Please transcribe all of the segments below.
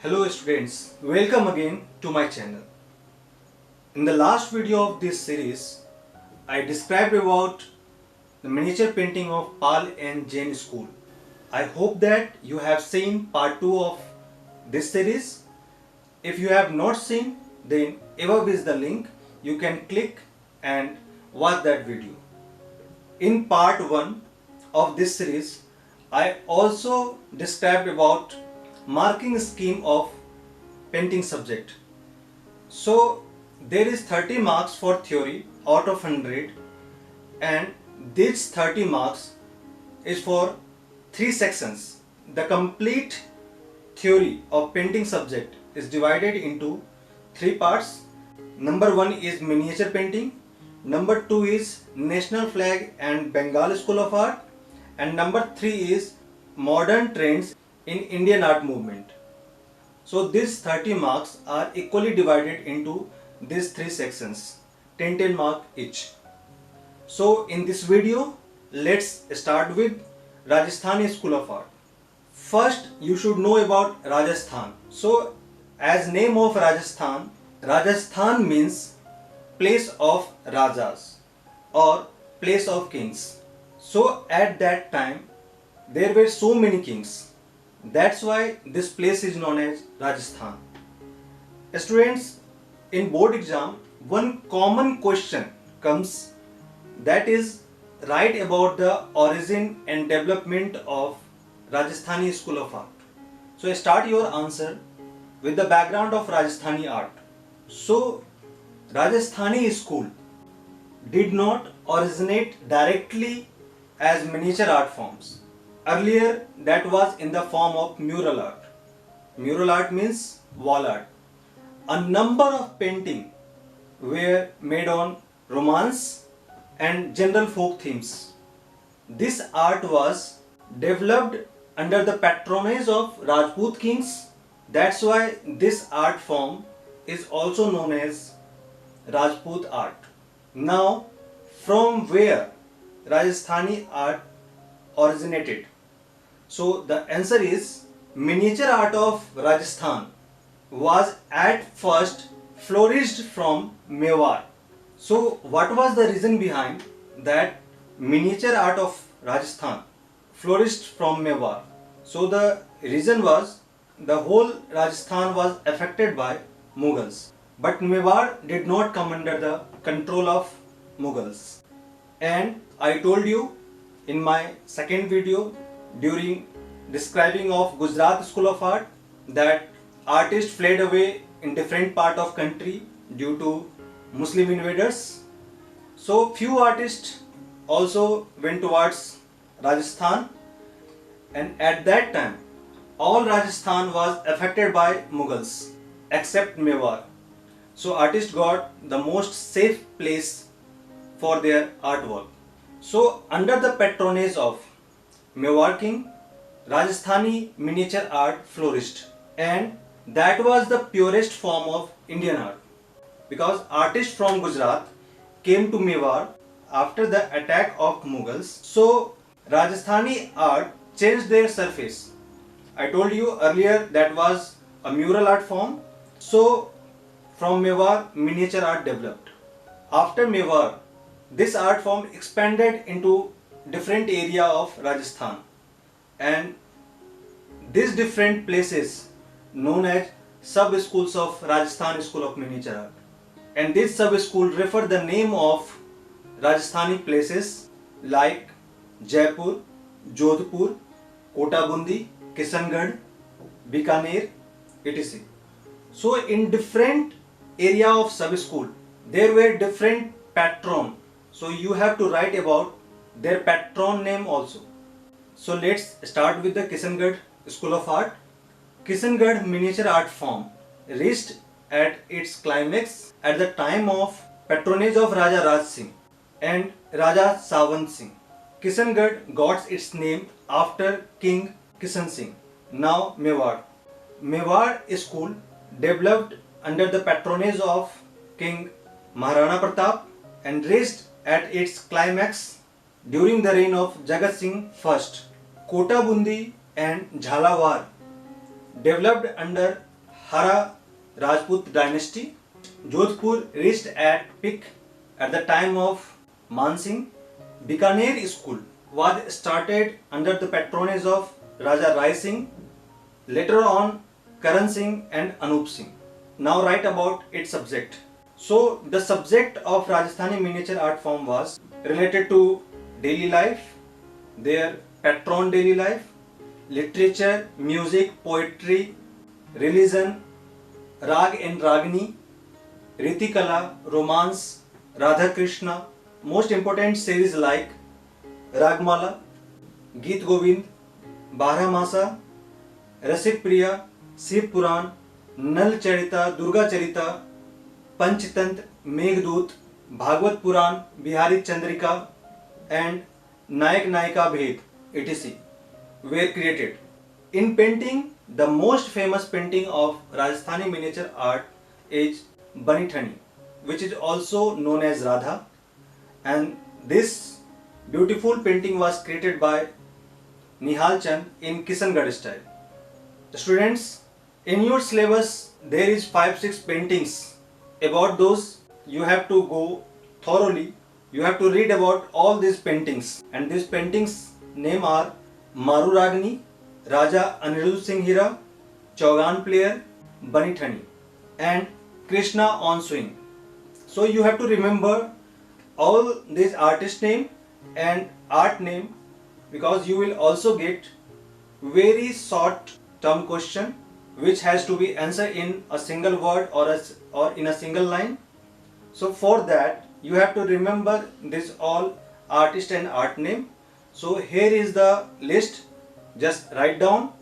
Hello students, welcome again to my channel. In the last video of this series, I described about the miniature painting of Pal and Jain School. I hope that you have seen part 2 of this series. If you have not seen, then above is the link. You can click and watch that video. In part 1 of this series, I also described about marking scheme of painting subject. So there is 30 marks for theory out of 100, and this 30 marks is for 3 sections. The complete theory of painting subject is divided into 3 parts. Number 1 is miniature painting, number 2 is national flag and Bengal School of Art, and number 3 is modern trends in Indian art movement. So these 30 marks are equally divided into these 3 sections, 10 mark each. So in this video, let's start with Rajasthani School of Art. First, you should know about Rajasthan. So as name of Rajasthan, Rajasthan means place of Rajas or place of kings. So at that time, there were so many kings. That's why this place is known as Rajasthan. Students, in board exam, one common question comes, that is, write about the origin and development of Rajasthani School of Art. So start your answer with the background of Rajasthani art. So Rajasthani school did not originate directly as miniature art forms. Earlier, that was in the form of mural art. Mural art means wall art. A number of paintings were made on romance and general folk themes. This art was developed under the patronage of Rajput kings. That's why this art form is also known as Rajput art. Now, from where Rajasthani art originated? So the answer is miniature art of Rajasthan was at first flourished from Mewar. So what was the reason behind that miniature art of Rajasthan flourished from Mewar? So the reason was the whole Rajasthan was affected by Mughals, but Mewar did not come under the control of Mughals. And I told you in my second video during describing of Gujarat School of Art that artists fled away in different part of country due to Muslim invaders. So few artists also went towards Rajasthan, and at that time all Rajasthan was affected by Mughals except Mewar. So artists got the most safe place for their artwork. So under the patronage of Mewar king, Rajasthani miniature art flourished, and that was the purest form of Indian art, because artists from Gujarat came to Mewar after the attack of Mughals. So Rajasthani art changed their surface. I told you earlier that was a mural art form. So from Mewar miniature art developed. After Mewar, this art form expanded into different area of Rajasthan, and these different places known as sub schools of Rajasthan School of Miniature Art, and this sub school refer the name of Rajasthani places like Jaipur, Jodhpur, Kota Bundi, Kishangarh, Bikaner, etc. So in different area of sub school there were different patron, so you have to write about their patron name also. So let's start with the Kishangarh School of Art. Kishangarh miniature art form reached at its climax at the time of patronage of Raja Raj Singh and Raja Savant Singh. Kishangarh got its name after King Kishan Singh, now Mewar. Mewar school developed under the patronage of King Maharana Pratap and reached at its climax during the reign of Jagat Singh I. Kota Bundi and Jhalawar developed under Hara Rajput dynasty. Jodhpur reached at peak at the time of Mansingh. Bikaner school was started under the patronage of Raja Rai Singh, later on Karan Singh and Anup Singh. Now write about its subject. So the subject of Rajasthani miniature art form was related to daily life, their patron daily life, literature, music, poetry, religion, Rag and Ragini, Ritikala, romance, Radha Krishna, most important series like Ragmala, Geet Govind, Baramasa, Rasik Priya, Shiv Puran, Nal Charita, Durga Charita, Panchtantra, Meghdut, Bhagavad Puran, Bihari Chandrika and Nayak Nayika Bhed, etc. were created. In painting, the most famous painting of Rajasthani miniature art is Bani Thani, which is also known as Radha, and this beautiful painting was created by Nihal Chand in Kishangarh style. Students, in your syllabus there is 5-6 paintings. About those you have to go thoroughly. You have to read about all these paintings, and these paintings name are Maru Ragini, Raja Anirudh Singh Hira, Chaugan Player, Bani Thani and Krishna on Swing. So you have to remember all these artist name and art name, because you will also get very short term question which has to be answered in a single word or in a single line. So for that you have to remember this all artist and art name. So here is the list, just write down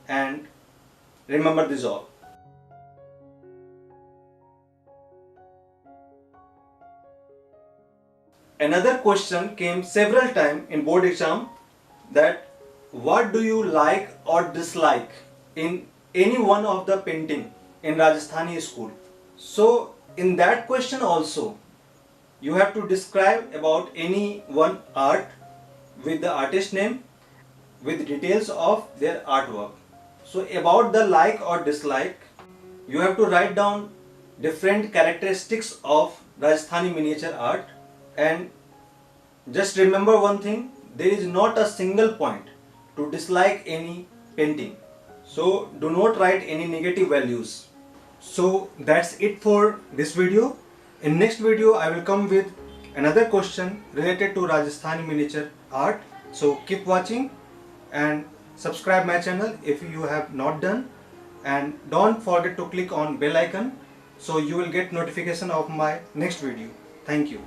and remember this all. Another question came several times in board exam, that what do you like or dislike in any one of the painting in Rajasthani school. So in that question also you have to describe about any one art with the artist name with details of their artwork. So about the like or dislike, you have to write down different characteristics of Rajasthani miniature art, and just remember one thing, there is not a single point to dislike any painting. So do not write any negative values. So that's it for this video. In next video I will come with another question related to Rajasthani miniature art. So keep watching and subscribe my channel if you have not done, and don't forget to click on bell icon so you will get notification of my next video. Thank you.